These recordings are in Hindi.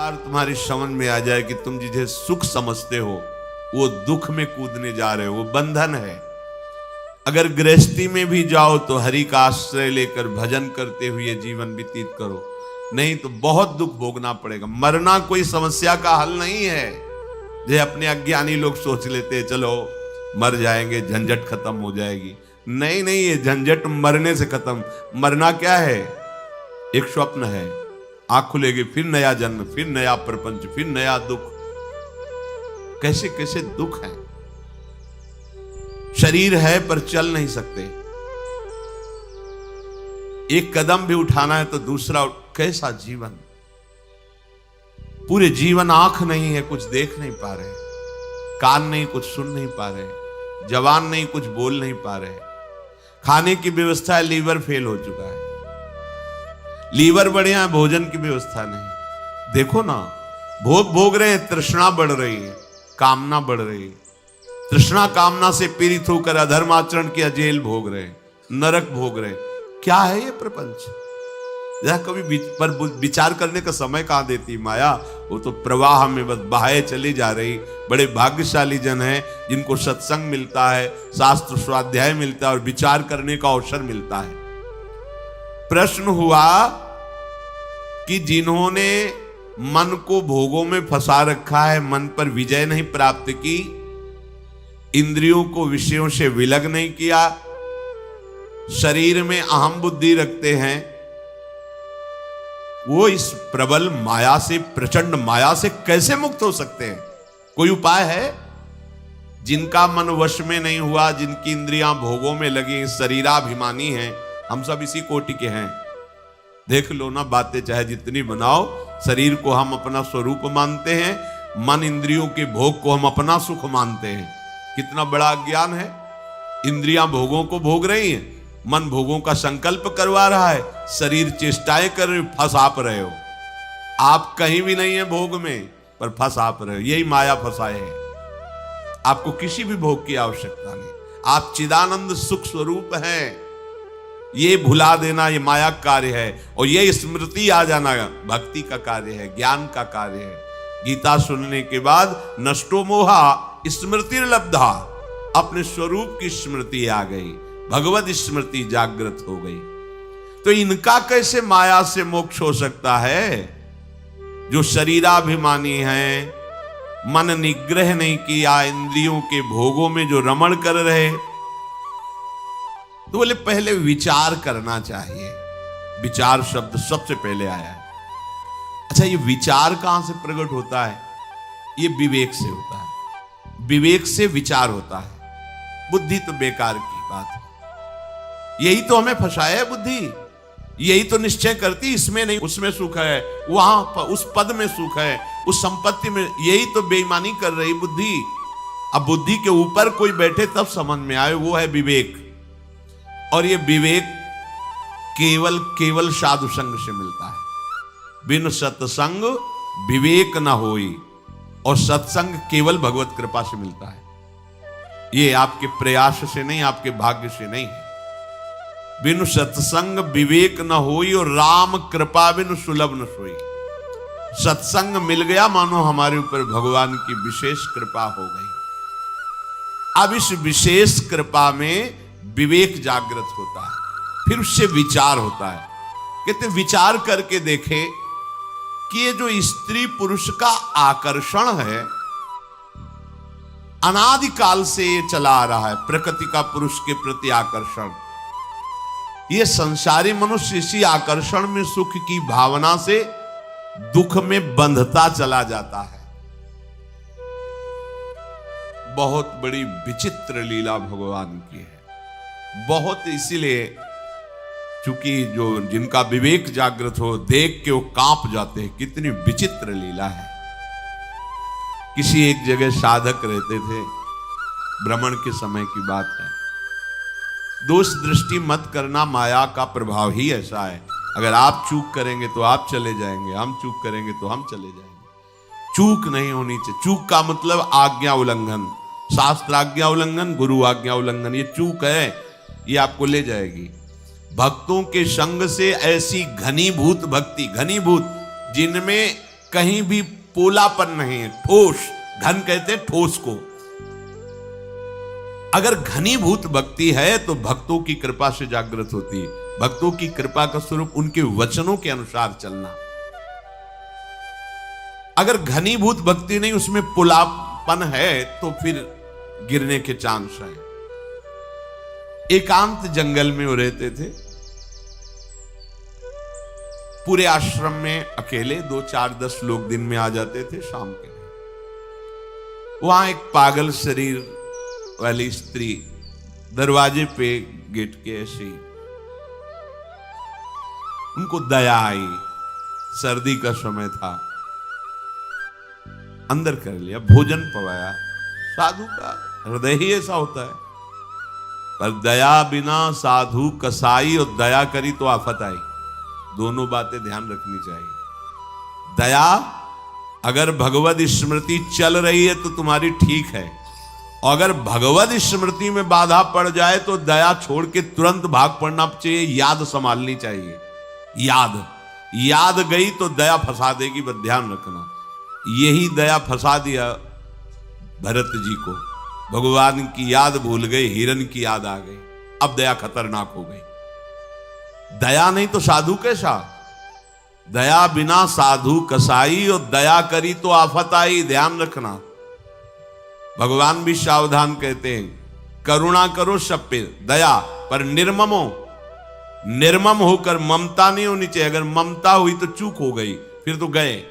बार तुम्हारी समझ में आ जाए कि तुम जिसे सुख समझते हो वो दुख में कूदने जा रहे हो, वो बंधन है। अगर गृहस्थी में भी जाओ तो हरि का आश्रय लेकर भजन करते हुए जीवन व्यतीत करो, नहीं तो बहुत दुख भोगना पड़ेगा। मरना कोई समस्या का हल नहीं है। जो अपने अज्ञानी लोग सोच लेते हैं चलो मर जाएंगे, झंझट खत्म हो जाएगी। नहीं नहीं, ये झंझट मरने से खत्म। मरना क्या है? एक स्वप्न है, आंख खुलेगी फिर नया जन्म, फिर नया प्रपंच, फिर नया दुख। कैसे कैसे दुख है। शरीर है पर चल नहीं सकते, एक कदम भी उठाना है तो दूसरा। कैसा जीवन, पूरे जीवन आंख नहीं है, कुछ देख नहीं पा रहे, कान नहीं, कुछ सुन नहीं पा रहे, जवान नहीं, कुछ बोल नहीं पा रहे। खाने की व्यवस्था है, लीवर फेल हो चुका है। लीवर बढ़िया है, भोजन की व्यवस्था नहीं। देखो ना, भोग भोग रहे हैं, तृष्णा बढ़ रही है, कामना बढ़ रही है। तृष्णा कामना से पीड़ित होकर अधर्म आचरण किया, जेल भोग रहे, नरक भोग रहे। क्या है ये प्रपंच? जरा कभी पर विचार करने का समय कहां देती माया। वो तो प्रवाह में बस बहाए चली जा रही। बड़े भाग्यशाली जन हैं जिनको सत्संग मिलता है, शास्त्र स्वाध्याय मिलता है और विचार करने का अवसर मिलता है। प्रश्न हुआ कि जिन्होंने मन को भोगों में फंसा रखा है, मन पर विजय नहीं प्राप्त की, इंद्रियों को विषयों से विलग नहीं किया, शरीर में अहम बुद्धि रखते हैं, वो इस प्रबल माया से, प्रचंड माया से कैसे मुक्त हो सकते हैं? कोई उपाय है? जिनका मन वश में नहीं हुआ, जिनकी इंद्रियां भोगों में लगी, शरीराभिमानी हैं। हम सब इसी कोटि के हैं। देख लो ना, बातें चाहे जितनी बनाओ, शरीर को हम अपना स्वरूप मानते हैं, मन इंद्रियों के भोग को हम अपना सुख मानते हैं। कितना बड़ा अज्ञान है। इंद्रियां भोगों को भोग रही हैं, मन भोगों का संकल्प करवा रहा है, शरीर चेष्टाएं कर रहे, फंस आप रहे हो। आप कहीं भी नहीं है भोग में, पर फंस आप रहे हो। यही माया फंसाए है। आपको किसी भी भोग की आवश्यकता नहीं, आप चिदानंद सुख स्वरूप हैं। ये भुला देना ये माया कार्य है, और ये स्मृति आ जाना भक्ति का कार्य है, ज्ञान का कार्य है। गीता सुनने के बाद नष्टो मोहा स्मृति लब्धा, अपने स्वरूप की स्मृति आ गई, भगवत स्मृति जागृत हो गई। तो इनका कैसे माया से मोक्ष हो सकता है? जो शरीराभिमानी हैं, मन निग्रह नहीं किया, इंद्रियों के भोगों में जो रमण कर रहे, तो बोले पहले विचार करना चाहिए। विचार शब्द सबसे पहले आया है। अच्छा, ये विचार कहां से प्रकट होता है? ये विवेक से होता है। विवेक से विचार होता है। बुद्धि तो बेकार की बात है। यही तो हमें फंसाया है बुद्धि। यही तो निश्चय करती, इसमें नहीं, उसमें सुख है, वहां उस पद में सुख है, उस संपत्ति में। यही तो बेईमानी कर रही बुद्धि। अब बुद्धि के ऊपर कोई बैठे तब समझ में आए, वो है विवेक। और ये विवेक केवल साधु संग से मिलता है। बिन सत्संग विवेक न होई, और सत्संग केवल भगवत कृपा से मिलता है। ये आपके प्रयास से नहीं, आपके भाग्य से नहीं है। बिनु सत्संग विवेक न होई, और राम कृपा बिनु सुलभ न सोई। सत्संग मिल गया, मानो हमारे ऊपर भगवान की विशेष कृपा हो गई। अब इस विशेष कृपा में विवेक जागृत होता है, फिर उससे विचार होता है। कहते विचार करके देखे कि ये जो स्त्री पुरुष का आकर्षण है, अनादिकाल से ये चला आ रहा है, प्रकृति का पुरुष के प्रति आकर्षण। ये संसारी मनुष्य इसी आकर्षण में सुख की भावना से दुख में बंधता चला जाता है। बहुत बड़ी विचित्र लीला भगवान की है। बहुत, इसीलिए चूंकि जो जिनका विवेक जागृत हो, देख के वो कांप जाते हैं। कितनी विचित्र लीला है। किसी एक जगह साधक रहते थे, भ्रमण के समय की बात है। दोष दृष्टि मत करना, माया का प्रभाव ही ऐसा है। अगर आप चूक करेंगे तो आप चले जाएंगे, हम चूक करेंगे तो हम चले जाएंगे। चूक नहीं होनी चाहिए। चूक का मतलब आज्ञा उल्लंघन, शास्त्र आज्ञा उल्लंघन, गुरु आज्ञा उल्लंघन, ये चूक है, ये आपको ले जाएगी। भक्तों के संग से ऐसी घनीभूत भक्ति, घनीभूत जिनमें कहीं भी पोलापन नहीं है, ठोस। घन कहते हैं ठोस को। अगर घनीभूत भक्ति है तो भक्तों की कृपा से जागृत होती है। भक्तों की कृपा का स्वरूप उनके वचनों के अनुसार चलना। अगर घनीभूत भक्ति नहीं, उसमें पुलापन है, तो फिर गिरने के चांस है। एकांत जंगल में वो रहते थे, पूरे आश्रम में अकेले 2, 4, 10 लोग दिन में आ जाते थे शाम के लिए। वहां एक पागल शरीर वाली स्त्री दरवाजे पे गेट के ऐसे ही, उनको दया आई। सर्दी का समय था, अंदर कर लिया, भोजन पवाया। साधु का हृदय ही ऐसा होता है। पर दया बिना साधु कसाई, और दया करी तो आफत आई। दोनों बातें ध्यान रखनी चाहिए। दया, अगर भगवद स्मृति चल रही है तो तुम्हारी ठीक है, और अगर भगवद स्मृति में बाधा पड़ जाए तो दया छोड़ के तुरंत भाग पड़ना चाहिए। याद संभालनी चाहिए। याद गई तो दया फंसा देगी, बस ध्यान रखना। यही दया फंसा दिया भरत जी को। भगवान की याद भूल गए, हिरण की याद आ गई। अब दया खतरनाक हो गई। दया नहीं तो साधु कैसा? दया बिना साधु कसाई, और दया करी तो आफत आई। ध्यान रखना। भगवान भी सावधान कहते हैं, करुणा करो सब पे, दया पर निर्ममो। निर्मम होकर ममता नहीं होनी चाहिए। अगर ममता हुई तो चूक हो गई, फिर तो गए।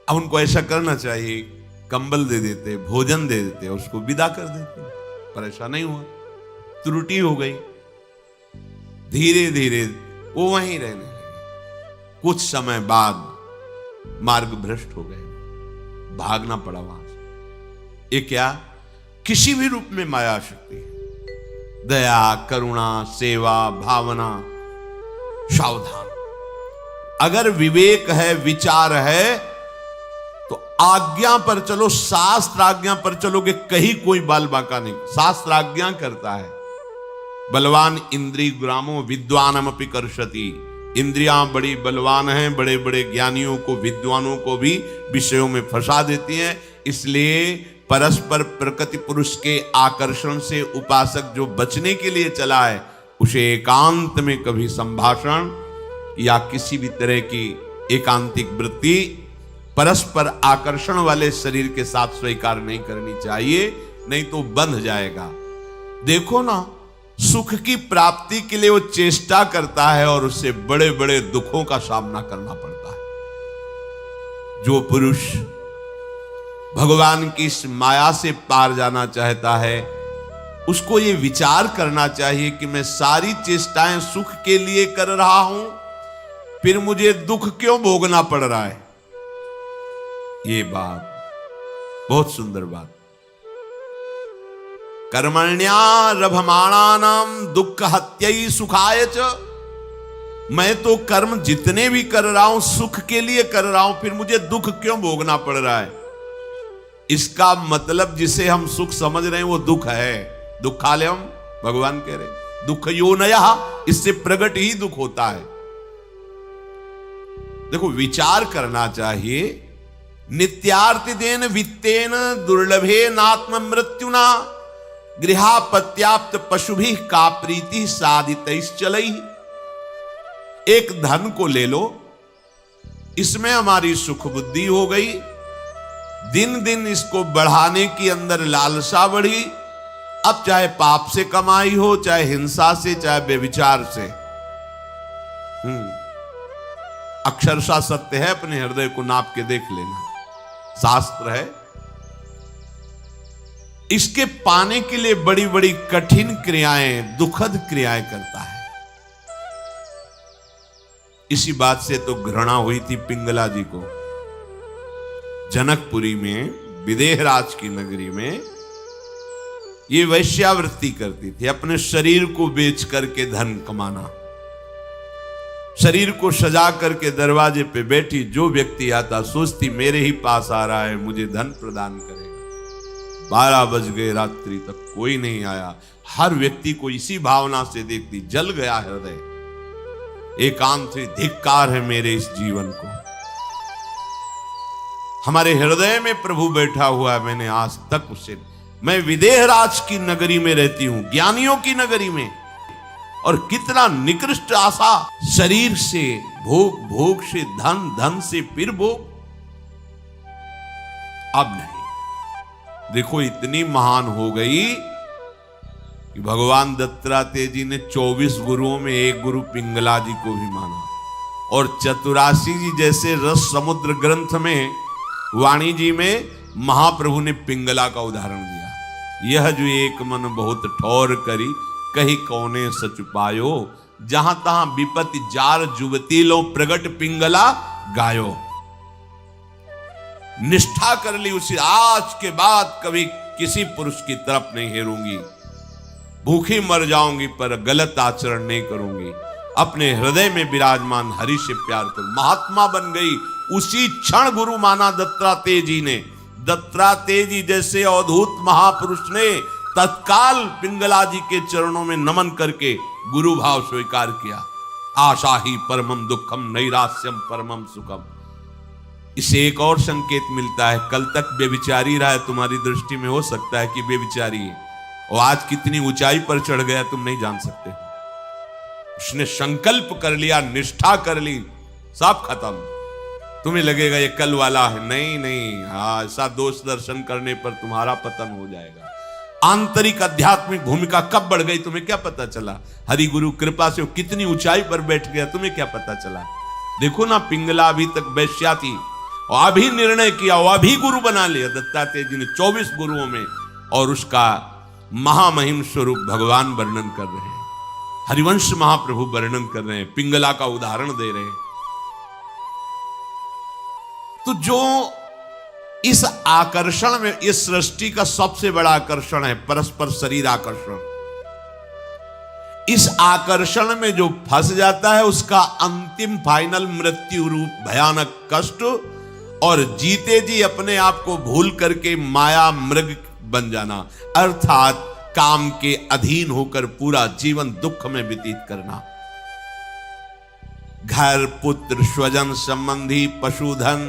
अब उनको ऐसा करना चाहिए, कंबल दे देते, भोजन दे देते, उसको विदा कर देते, पर ऐसा नहीं हुआ। त्रुटि हो गई। धीरे धीरे वो वहीं रहने लगे। कुछ समय बाद मार्ग भ्रष्ट हो गए, भागना पड़ा वहां से। ये क्या? किसी भी रूप में माया शक्ति है। दया, करुणा, सेवा, भावना, सावधान। अगर विवेक है, विचार है, तो आज्ञा पर चलो। शास्त्र आज्ञा पर चलोगे, कहीं कोई बाल बांका नहीं। शास्त्र आज्ञा करता है, बलवान इंद्रिय ग्रामो विद्वानम अपि कर्षति। इंद्रियां बड़ी बलवान हैं, बड़े बड़े ज्ञानियों को, विद्वानों को भी विषयों में फंसा देती हैं। इसलिए परस्पर प्रकृति पुरुष के आकर्षण से उपासक जो बचने के लिए चला है, उसे एकांत में कभी संभाषण या किसी भी तरह की एकांतिक वृत्ति परस्पर आकर्षण वाले शरीर के साथ स्वीकार नहीं करनी चाहिए, नहीं तो बंध जाएगा। देखो ना, सुख की प्राप्ति के लिए वो चेष्टा करता है और उससे बड़े बड़े दुखों का सामना करना पड़ता है। जो पुरुष भगवान की इस माया से पार जाना चाहता है, उसको ये विचार करना चाहिए कि मैं सारी चेष्टाएं सुख के लिए कर रहा हूं, फिर मुझे दुख क्यों भोगना पड़ रहा है। ये बात बहुत सुंदर बात। कर्मण्यारभमाणानाम दुख हत्यै सुखाय च। मैं तो कर्म जितने भी कर रहा हूं सुख के लिए कर रहा हूं, फिर मुझे दुख क्यों भोगना पड़ रहा है। इसका मतलब जिसे हम सुख समझ रहे हैं वो दुख है। दुखालयम, भगवान कह रहे दुख योनयः, इससे प्रकट ही दुख होता है। देखो, विचार करना चाहिए। नित्यार्तिदेन वित्तेन दुर्लभे नात्म मृत्युना गृहापत्याप्त पशुभिः का प्रीति साधितैश्चलैः। एक धन को ले लो, इसमें हमारी सुख बुद्धि हो गई, दिन दिन इसको बढ़ाने की अंदर लालसा बढ़ी। अब चाहे पाप से कमाई हो, चाहे हिंसा से, चाहे व्यभिचार से। अक्षरशः सत्य है, अपने हृदय को नाप के देख लेना, शास्त्र है। इसके पाने के लिए बड़ी बड़ी कठिन क्रियाएं, दुखद क्रियाएं करता है। इसी बात से तो घृणा हुई थी पिंगला जी को। जनकपुरी में, विदेहराज की नगरी में ये वैश्यावृत्ति करती थी। अपने शरीर को बेच करके धन कमाना, शरीर को सजा करके दरवाजे पे बैठी, जो व्यक्ति आता सोचती मेरे ही पास आ रहा है, मुझे धन प्रदान करेगा। 12 बज गए रात्रि तक कोई नहीं आया। हर व्यक्ति को इसी भावना से देखती, जल गया हृदय। एकांत से धिक्कार है मेरे इस जीवन को। हमारे हृदय में प्रभु बैठा हुआ है, मैंने आज तक उसे, मैं विदेहराज की नगरी में रहती हूं, ज्ञानियों की नगरी में, और कितना निकृष्ट आशा, शरीर से भोग, भोग से धन, धन से फिर भोग। अब नहीं, देखो इतनी महान हो गई कि भगवान दत्तात्रेय जी ने 24 गुरुओं में एक गुरु पिंगला जी को भी माना, और चतुरासी जी जैसे रस समुद्र ग्रंथ में, वाणी जी में महाप्रभु ने पिंगला का उदाहरण दिया। यह जो एक मन बहुत ठौर करी, कहीं कौने सच पायो, जहां तहां विपत्ति जार जुवती लो, प्रगट पिंगला गायो। निष्ठा कर ली उसी, आज के बाद कभी किसी पुरुष की तरफ नहीं हेरूंगी, भूखी मर जाऊंगी पर गलत आचरण नहीं करूंगी, अपने हृदय में विराजमान हरि से प्यार करूं। महात्मा बन गई उसी क्षण गुरु माना दत्तात्रेय जी ने। दत्तात्रेय जी जैसे अवधूत महापुरुष ने तत्काल पिंगला जी के चरणों में नमन करके गुरु भाव स्वीकार किया। आशा ही परमम दुखम, नैरास्यम परमम सुखम। इसे एक और संकेत मिलता है, कल तक बेविचारी रहा है, तुम्हारी दृष्टि में हो सकता है कि बेविचारी है, और आज कितनी ऊंचाई पर चढ़ गया तुम नहीं जान सकते। उसने संकल्प कर लिया, निष्ठा कर ली, सब खत्म। तुम्हें लगेगा ये कल वाला है, नहीं नहीं, हाँ, ऐसा दोष दर्शन करने पर तुम्हारा पतन हो जाएगा। आंतरिक आध्यात्मिक भूमिका कब बढ़ गई तुम्हें क्या पता चला? हरि गुरु कृपा से वो कितनी ऊंचाई पर बैठ गया तुम्हें क्या पता चला? देखो ना, पिंगला अभी तक वैश्या थी और अभी निर्णय किया, वो अभी गुरु बना लिया दत्तात्रेय जी ने 24 गुरुओं में, और उसका महामहिम स्वरूप भगवान वर्णन कर रहे हैं, हरिवंश महाप्रभु वर्णन कर रहे हैं, पिंगला का उदाहरण दे रहे हैं। तो जो इस आकर्षण में, इस सृष्टि का सबसे बड़ा आकर्षण है परस्पर शरीर आकर्षण, इस आकर्षण में जो फंस जाता है उसका अंतिम फाइनल मृत्यु रूप भयानक कष्ट, और जीते जी अपने आप को भूल करके माया मृग बन जाना, अर्थात काम के अधीन होकर पूरा जीवन दुख में व्यतीत करना। घर, पुत्र, स्वजन, संबंधी, पशुधन,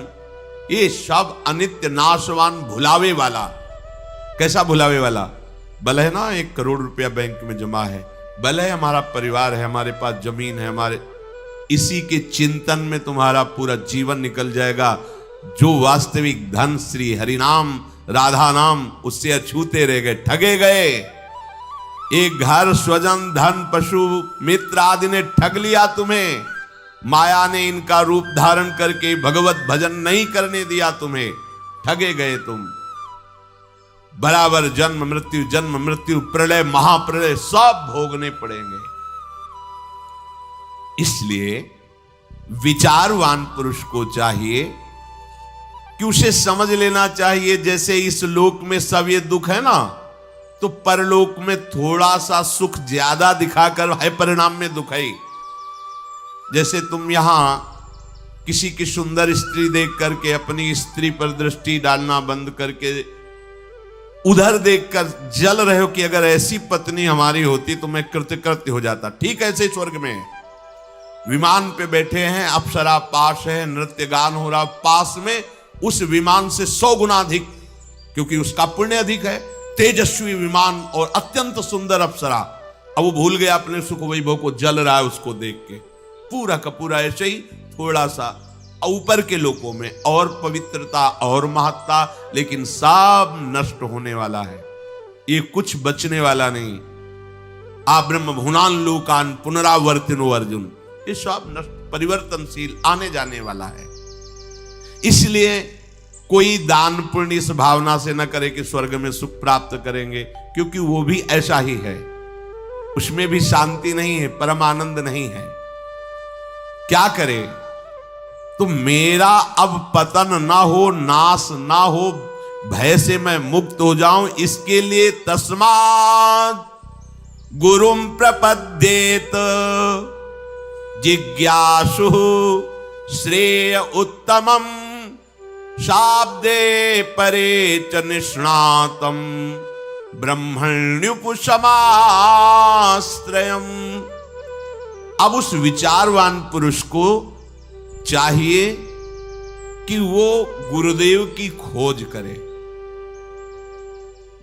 ये सब अनित्य, नाशवान, भुलावे वाला। कैसा भुलावे वाला? भले है ना 1 करोड़ रुपया बैंक में जमा है, भले है हमारा परिवार है, हमारे पास जमीन है, हमारे, इसी के चिंतन में तुम्हारा पूरा जीवन निकल जाएगा। जो वास्तविक धन श्री हरिनाम राधा नाम, उससे अछूते रह गए, ठगे गए। एक घर, स्वजन, धन, पशु, मित्र आदि ने ठग लिया तुम्हें, माया ने इनका रूप धारण करके भगवत भजन नहीं करने दिया तुम्हें, ठगे गए तुम। बराबर जन्म मृत्यु, प्रलय, महाप्रलय सब भोगने पड़ेंगे। इसलिए विचारवान पुरुष को चाहिए कि उसे समझ लेना चाहिए, जैसे इस लोक में सब ये दुख है ना, तो परलोक में थोड़ा सा सुख ज्यादा दिखाकर है परिणाम में दुख है। जैसे तुम यहां किसी की सुंदर स्त्री देख करके अपनी स्त्री पर दृष्टि डालना बंद करके उधर देखकर जल रहे हो कि अगर ऐसी पत्नी हमारी होती तो मैं कृतकृत्य हो जाता। ठीक ऐसे स्वर्ग में विमान पे बैठे हैं, अप्सरा पास है, नृत्य गान हो रहा, पास में उस विमान से 100 गुना अधिक, क्योंकि उसका पुण्य अधिक है, तेजस्वी विमान और अत्यंत सुंदर अप्सरा। अब वो भूल गया अपने सुख वैभव को, जल रहा है उसको देख के। पूरा का पूरा ऐसे ही थोड़ा सा ऊपर के लोकों में और पवित्रता और महत्ता, लेकिन सब नष्ट होने वाला है, ये कुछ बचने वाला नहीं। आ ब्रह्म भुनान लोकान पुनरावर्तिनो अर्जुन, ये सब नष्ट, परिवर्तनशील, आने जाने वाला है। इसलिए कोई दान पुण्य इस भावना से न करे कि स्वर्ग में सुख प्राप्त करेंगे, क्योंकि वो भी ऐसा ही है, उसमें भी शांति नहीं है, परम आनंद नहीं है। क्या करे? तो मेरा अब पतन ना हो, नाश ना हो, भय से मैं मुक्त हो जाऊं, इसके लिए तस्मात् गुरुम प्रपद्येत जिज्ञासु श्रेय उत्तमम शाब्दे परे च निष्णातम ब्रह्मण्युपशमाश्रयम्। अब उस विचारवान पुरुष को चाहिए कि वो गुरुदेव की खोज करे।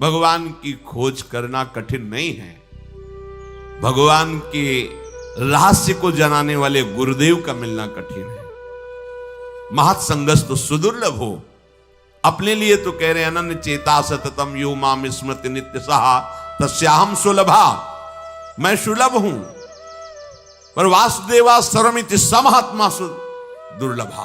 भगवान की खोज करना कठिन नहीं है। भगवान के रहस्य को जनाने वाले गुरुदेव का मिलना कठिन है। महत्संगस तो सुदुर्लभ हो। अपने लिए तो कह रहे अनन्य चेता सततम यो माम स्मृति नित्य सहा तस्याहम सुलभा। मैं सुलभ हूं, पर वासुदेवा सर्वमिति समहात्मा दुर्लभा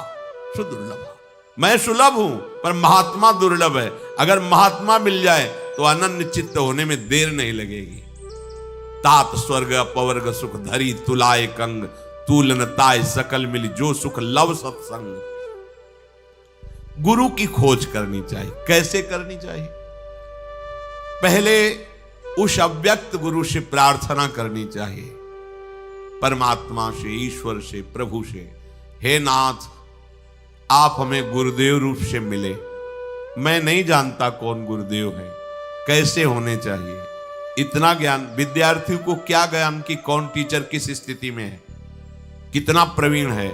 सुदुर्लभा। मैं सुलभ हूं पर महात्मा दुर्लभ है। अगर महात्मा मिल जाए तो अनन्य चित्त होने में देर नहीं लगेगी। तात स्वर्ग अपवर्ग सुख धरी तुलाए कंग तूलन ताय सकल मिली जो सुख लव सत्संग। गुरु की खोज करनी चाहिए। कैसे करनी चाहिए? पहले उस अव्यक्त गुरु से प्रार्थना करनी चाहिए, परमात्मा से, ईश्वर से, प्रभु से। हे नाथ, आप हमें गुरुदेव रूप से मिले। मैं नहीं जानता कौन गुरुदेव है, कैसे होने चाहिए। इतना ज्ञान विद्यार्थी को क्या ज्ञान कि कौन टीचर किस स्थिति में है, कितना प्रवीण है,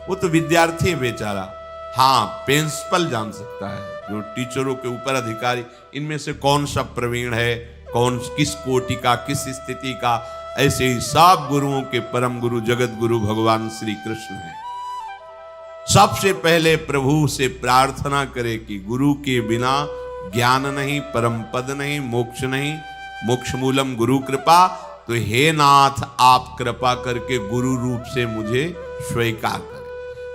वो तो विद्यार्थी है बेचारा। हाँ, प्रिंसिपल जान सकता है, जो टीचरों के ऊपर अधिकारी, इनमें से कौन सा प्रवीण है, कौन किस कोटि का, किस स्थिति का। ऐसे ही सब गुरुओं के परम गुरु जगत गुरु भगवान श्री कृष्ण है। सबसे पहले प्रभु से प्रार्थना करे कि गुरु के बिना ज्ञान नहीं, परम पद नहीं, मोक्ष नहीं। मोक्ष मूलम गुरु कृपा। तो हे नाथ, आप कृपा करके गुरु रूप से मुझे स्वीकार करें।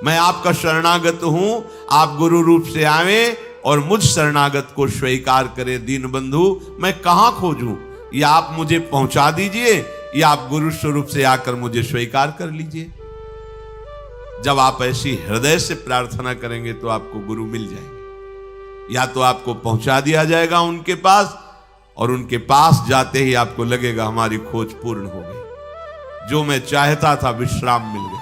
मैं आपका शरणागत हूं, आप गुरु रूप से आवे और मुझ शरणागत को स्वीकार करें। दीन बंधु, मैं कहां खोजूं? या आप मुझे पहुंचा दीजिए या आप गुरु स्वरूप से आकर मुझे स्वीकार कर लीजिए। जब आप ऐसी हृदय से प्रार्थना करेंगे तो आपको गुरु मिल जाएंगे, या तो आपको पहुंचा दिया जाएगा उनके पास, और उनके पास जाते ही आपको लगेगा हमारी खोज पूर्ण हो गई, जो मैं चाहता था विश्राम मिल गया।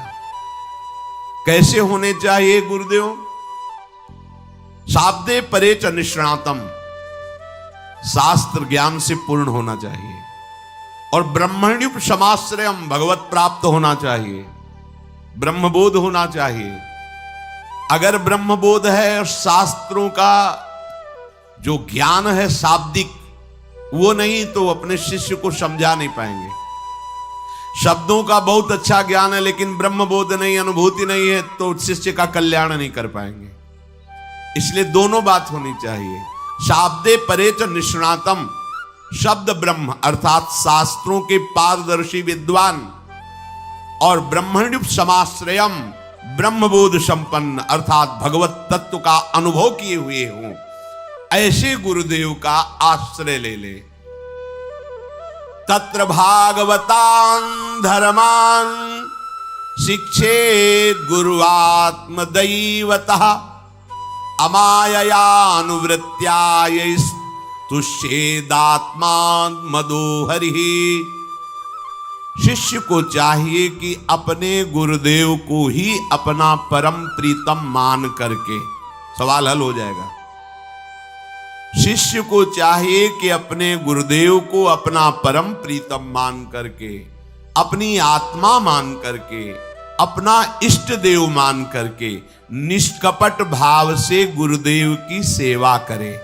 कैसे होने चाहिए गुरुदेव? शाब्दे परे च निष्णातम, शास्त्र ज्ञान से पूर्ण होना चाहिए, और ब्रह्मण्युप समाश्रयम, भगवत प्राप्त होना चाहिए, ब्रह्मबोध होना चाहिए। अगर ब्रह्मबोध है और शास्त्रों का जो ज्ञान है शाब्दिक वो नहीं, तो अपने शिष्य को समझा नहीं पाएंगे। शब्दों का बहुत अच्छा ज्ञान है लेकिन ब्रह्मबोध नहीं, अनुभूति नहीं है, तो शिष्य का कल्याण नहीं कर पाएंगे। इसलिए दोनों बात होनी चाहिए। शाब्दे परे च निष्णातम, शब्द ब्रह्म अर्थात शास्त्रों के पारदर्शी विद्वान, और ब्रह्मण्युप समाश्रयम, ब्रह्मबोध संपन्न अर्थात भगवत तत्व का अनुभव किए हुए हों, ऐसे गुरुदेव का आश्रय ले ले। तत्र भागवतान धर्मान शिक्षेत गुरुआत्म दैवतः अमाययानुवृत्त्या तुष्येदात्मान मदोहरि। शिष्य को चाहिए कि अपने गुरुदेव को ही अपना परम प्रीतम मान करके, सवाल हल हो जाएगा। शिष्य को चाहिए कि अपने गुरुदेव को अपना परम प्रीतम मान करके, अपनी आत्मा मान करके, अपना इष्ट देव मान करके निष्कपट भाव से गुरुदेव की सेवा करे,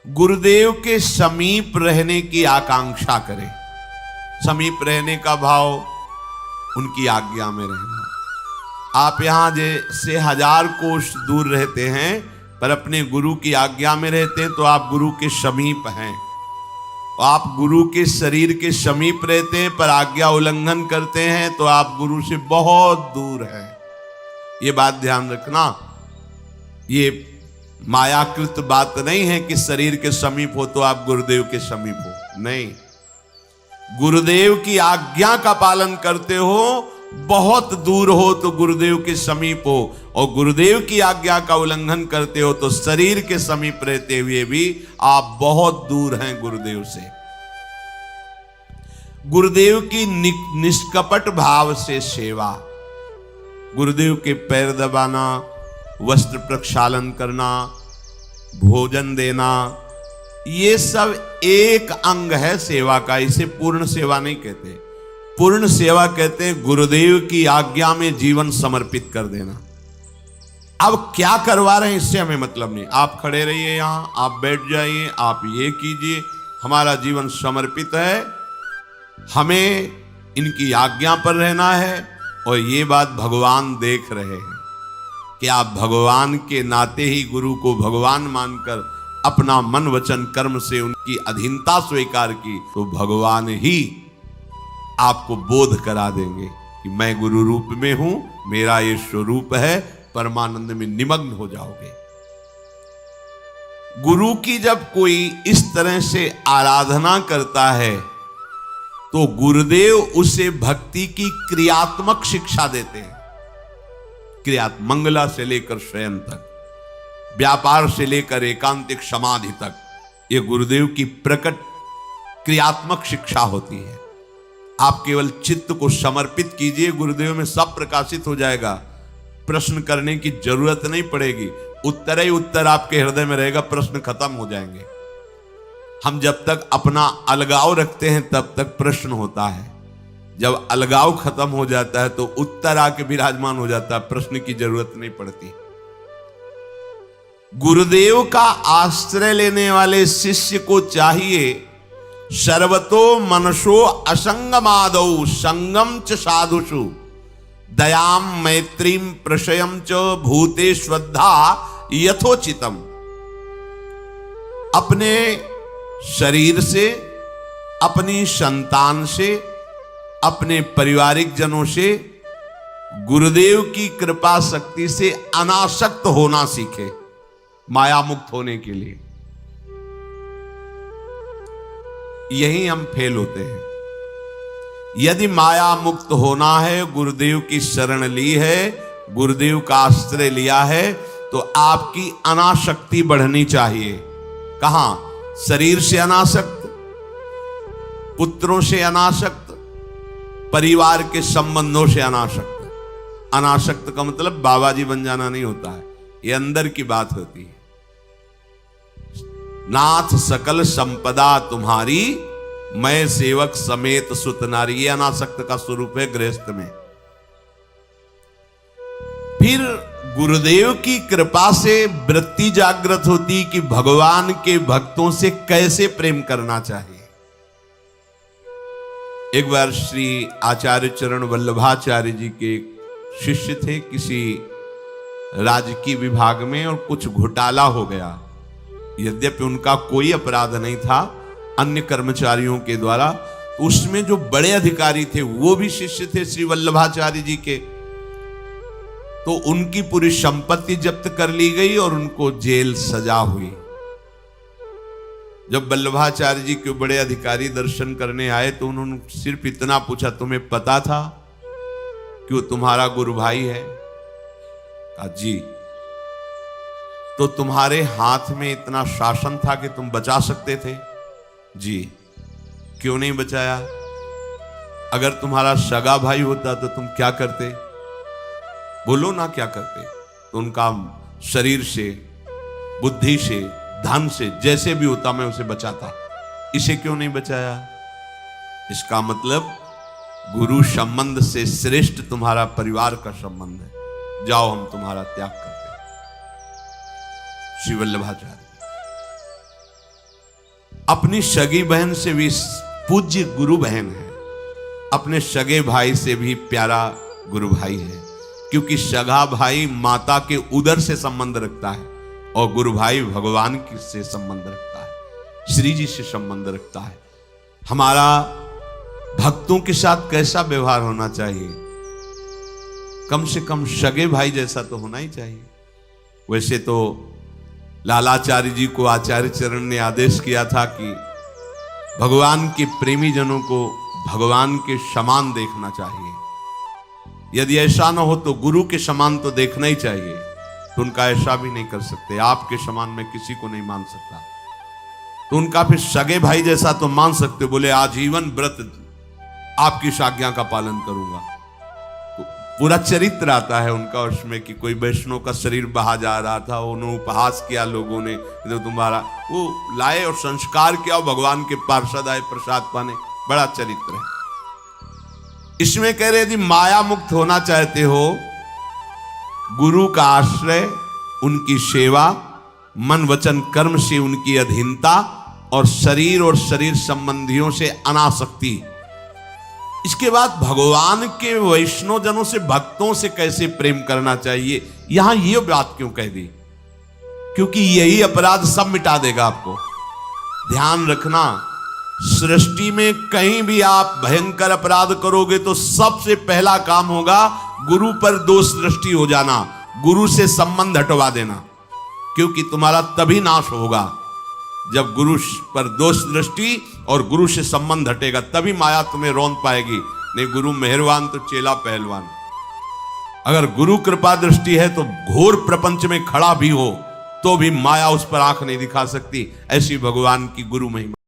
गुरुदेव के समीप रहने की आकांक्षा करे। समीप रहने का भाव उनकी आज्ञा में रहना। आप यहां जैसे 1000 कोस दूर रहते हैं पर अपने गुरु की आज्ञा में रहते हैं, तो आप गुरु के समीप हैं। आप गुरु के शरीर के समीप रहते हैं पर आज्ञा उल्लंघन करते हैं, तो आप गुरु से बहुत दूर हैं। ये बात ध्यान रखना। ये मायाकृत बात नहीं है कि शरीर के समीप हो तो आप गुरुदेव के समीप हो, नहीं। गुरुदेव की आज्ञा का पालन करते हो, बहुत दूर हो तो गुरुदेव के समीप हो, और गुरुदेव की आज्ञा का उल्लंघन करते हो तो शरीर के समीप रहते हुए भी आप बहुत दूर हैं गुरुदेव से। गुरुदेव की निष्कपट भाव से सेवा, गुरुदेव के पैर दबाना, वस्त्र प्रक्षालन करना, भोजन देना, ये सब एक अंग है सेवा का। इसे पूर्ण सेवा नहीं कहते। पूर्ण सेवा कहते हैं गुरुदेव की आज्ञा में जीवन समर्पित कर देना। अब क्या करवा रहे हैं इससे हमें मतलब नहीं। आप खड़े रहिए यहां, आप बैठ जाइए, आप ये कीजिए, हमारा जीवन समर्पित है, हमें इनकी आज्ञा पर रहना है। और ये बात भगवान देख रहे हैं कि आप भगवान के नाते ही गुरु को भगवान मानकर अपना मन वचन कर्म से उनकी अधीनता स्वीकार की, तो भगवान ही आपको बोध करा देंगे कि मैं गुरु रूप में हूं, मेरा ये स्वरूप है, परमानंद में निमग्न हो जाओगे। गुरु की जब कोई इस तरह से आराधना करता है तो गुरुदेव उसे भक्ति की क्रियात्मक शिक्षा देते हैं। मंगला से लेकर शयन तक, व्यापार से लेकर एकांतिक समाधि तक, ये गुरुदेव की प्रकट क्रियात्मक शिक्षा होती है। आप केवल चित्त को समर्पित कीजिए, गुरुदेव में सब प्रकाशित हो जाएगा। प्रश्न करने की जरूरत नहीं पड़ेगी, उत्तर ही उत्तर आपके हृदय में रहेगा, प्रश्न खत्म हो जाएंगे। हम जब तक अपना अलगाव रखते हैं तब तक प्रश्न होता है, जब अलगाव खत्म हो जाता है तो उत्तर आके विराजमान हो जाता है, प्रश्न की जरूरत नहीं पड़ती। गुरुदेव का आश्रय लेने वाले शिष्य को चाहिए सर्वतो मनसो असंगमादौ संगम च साधुषु दयाम मैत्रीम प्रशयम च भूते श्रद्धा यथोचितम। अपने शरीर से, अपनी संतान से, अपने पारिवारिक जनों से गुरुदेव की कृपा शक्ति से अनासक्त होना सीखे, माया मुक्त होने के लिए। यही हम फेल होते हैं। यदि माया मुक्त होना है, गुरुदेव की शरण ली है, गुरुदेव का आश्रय लिया है, तो आपकी अनासक्ति बढ़नी चाहिए। कहां? शरीर से अनासक्त, पुत्रों से अनासक्त, परिवार के संबंधों से अनासक्त। अनासक्त का मतलब बाबा जी बन जाना नहीं होता है, ये अंदर की बात होती है। नाथ सकल संपदा तुम्हारी, मैं सेवक समेत सुत नारी, ये अनासक्त का स्वरूप है गृहस्थ में। फिर गुरुदेव की कृपा से वृत्ति जागृत होती कि भगवान के भक्तों से कैसे प्रेम करना चाहिए। एक बार श्री आचार्य चरण वल्लभाचार्य जी के शिष्य थे किसी राजकीय विभाग में, और कुछ घोटाला हो गया। यद्यपि उनका कोई अपराध नहीं था, अन्य कर्मचारियों के द्वारा, तो उसमें जो बड़े अधिकारी थे वो भी शिष्य थे श्री वल्लभाचार्य जी के, तो उनकी पूरी संपत्ति जब्त कर ली गई और उनको जेल सजा हुई। जब वल्लभाचार्य जी के बड़े अधिकारी दर्शन करने आए तो उन्होंने सिर्फ इतना पूछा, तुम्हें पता था कि वो तुम्हारा गुरु भाई है? कहा जी। तो तुम्हारे हाथ में इतना शासन था कि तुम बचा सकते थे? जी। क्यों नहीं बचाया? अगर तुम्हारा सगा भाई होता तो तुम क्या करते? बोलो ना क्या करते। तो उनका शरीर से, बुद्धि से, धन से, जैसे भी होता मैं उसे बचाता, इसे क्यों नहीं बचाया? इसका मतलब गुरु संबंध से श्रेष्ठ तुम्हारा परिवार का संबंध है, जाओ हम तुम्हारा त्याग करते हैं। श्री वल्लभाचार्य अपनी सगी बहन से भी पूज्य गुरु बहन है, अपने सगे भाई से भी प्यारा गुरु भाई है, क्योंकि सगा भाई माता के उदर से संबंध रखता है और गुरु भाई भगवान से संबंध रखता है, श्री जी से संबंध रखता है। हमारा भक्तों के साथ कैसा व्यवहार होना चाहिए? कम से कम सगे भाई जैसा तो होना ही चाहिए। वैसे तो लालाचार्य जी को आचार्य चरण ने आदेश किया था कि भगवान के प्रेमी जनों को भगवान के समान देखना चाहिए। यदि ऐसा न हो तो गुरु के समान तो देखना ही चाहिए, तो उनका ऐसा भी नहीं कर सकते। आपके समान मैं किसी को नहीं मान सकता, तो उनका फिर सगे भाई जैसा तो मान सकते। बोले आजीवन व्रत आपकी इस आज्ञा का पालन करूंगा। तो पूरा चरित्र आता है उनका उसमें कि कोई वैष्णव का शरीर बहा जा रहा था, उन्होंने उपहास किया लोगों ने, तो तुम्हारा वो लाए और संस्कार किया और भगवान के पार्षद आए प्रसाद पाने। बड़ा चरित्र है। इसमें कह रहे यदि माया मुक्त होना चाहते हो गुरु का आश्रय, उनकी सेवा, मन वचन कर्म से उनकी अधीनता और शरीर संबंधियों से अनासक्ति। इसके बाद भगवान के वैष्णव जनों से, भक्तों से कैसे प्रेम करना चाहिए, यहां ये बात क्यों कह दी? क्योंकि यही अपराध सब मिटा देगा आपको। ध्यान रखना, सृष्टि में कहीं भी आप भयंकर अपराध करोगे तो सबसे पहला काम होगा गुरु पर दोष दृष्टि हो जाना, गुरु से संबंध हटवा देना, क्योंकि तुम्हारा तभी नाश होगा जब गुरु पर दोष दृष्टि और गुरु से संबंध हटेगा, तभी माया तुम्हें रौंद पाएगी। नहीं, गुरु मेहरबान तो चेला पहलवान। अगर गुरु कृपा दृष्टि है तो घोर प्रपंच में खड़ा भी हो तो भी माया उस पर आंख नहीं दिखा सकती। ऐसी भगवान की गुरु महिमा।